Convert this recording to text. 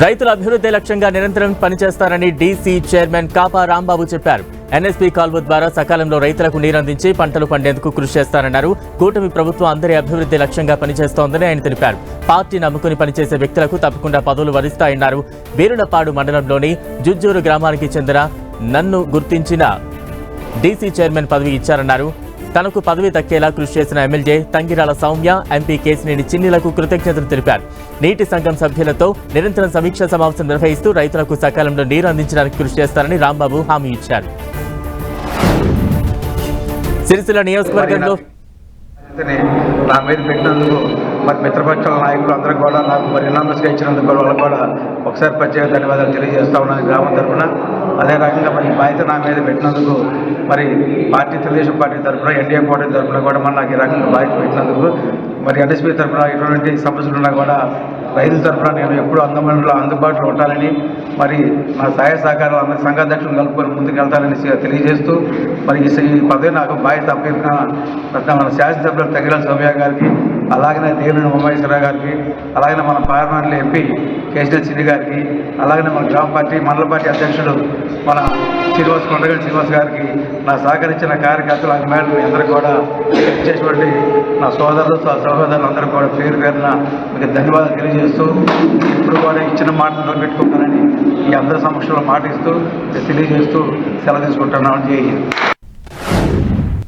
రైతుల అభివృద్ధి లక్ష్యంగా నిరంతరం పనిచేస్తారని డీసీ చైర్మన్ కాపా రాంబాబు చెప్పారు. ఎన్ఎస్పీ కాల్వ ద్వారా సకాలంలో రైతులకు నీరందించి పంటలు పండేందుకు కృషి చేస్తారన్నారు. కూటమి ప్రభుత్వం అందరి అభివృద్ధి లక్ష్యంగా పనిచేస్తోందని ఆయన తెలిపారు. పార్టీ నమ్ముకుని పనిచేసే వ్యక్తులకు తప్పకుండా పదవులు వరిస్తాయన్నారు. వీరులపాడు మండలంలోని జుజ్జూరు గ్రామానికి చెందిన నన్ను గుర్తించిన డీసీ చైర్మన్ పదవి ఇచ్చారన్నారు. తనకు పదవి దక్కేలా కృషి చేసిన ఎమ్మెల్యే తంగిరాల సౌమ్య, ఎంపీ కేసినేని చిన్నిలకు కృతజ్ఞతలు తెలిపారు. నీటి సంఘం సభ్యులతో నిరంతరం సమీక్షా సమావేశం నిర్వహిస్తూ రైతులకు సకాలంలో నీరు అందించడానికి కృషి చేస్తారని రాంబాబు హామీ ఇచ్చారు. సిరిసిల్ల నియోజకవర్గంలో నా మీద పెట్టినందుకు మరి మిత్రపక్షాల నాయకులు అందరూ కూడా నాకు మరి ఎనామస్గా ఇచ్చినందుకు వాళ్ళకు కూడా ఒకసారి ప్రత్యేక ధన్యవాదాలు తెలియజేస్తా ఉన్నాను గ్రామం తరఫున. అదే రకంగా మరి బాధ్యత నా మీద పెట్టినందుకు మరి తెలుగుదేశం పార్టీ తరఫున, ఎన్డీఏ పార్టీ తరఫున కూడా మరి నాకు ఈ రకంగా బాధ్యత పెట్టినందుకు మరి ఎన్ఎస్పీ తరఫున ఎటువంటి సమస్యలు ఉన్నా కూడా రైతుల తరఫున నేను ఎప్పుడు అందుబాటులో ఉంటానని, మరి నా సహాయ సహకారాలు అందరి సంఘాధ్యక్షులను కలుపుకొని ముందుకు వెళ్తానని తెలియజేస్తూ మరి ఈ పదవి నాకు బాధ్యత అప్పగిన మన శాసనసభ్యులు తంగిరాల సౌమ్య గారికి, అలాగనే దేవినేని ఉమామహేశ్వరరావు గారికి, అలాగనే మన పార్లమెంట్లో ఎంపీ కేసినేని చిన్ని గారికి, అలాగనే మన గ్రామ పార్టీ మండల పార్టీ అధ్యక్షుడు మన కొండగంటి శ్రీనివాస్ గారికి, నా సహకరించిన కార్యకర్తలు అభిమానులు అందరూ కూడా ఇచ్చేటువంటి నా సహోదరులు అందరూ కూడా పేరు పేరున మీకు ధన్యవాదాలు తెలియజేస్తూ ఇప్పుడు కూడా ఇచ్చిన మాట నిలబెట్టుకుంటానని ఈ అందరి సమక్షంలో మాట ఇస్తూ తెలియజేస్తూ సెలవు తీసుకుంటున్నాను. జై హింద్.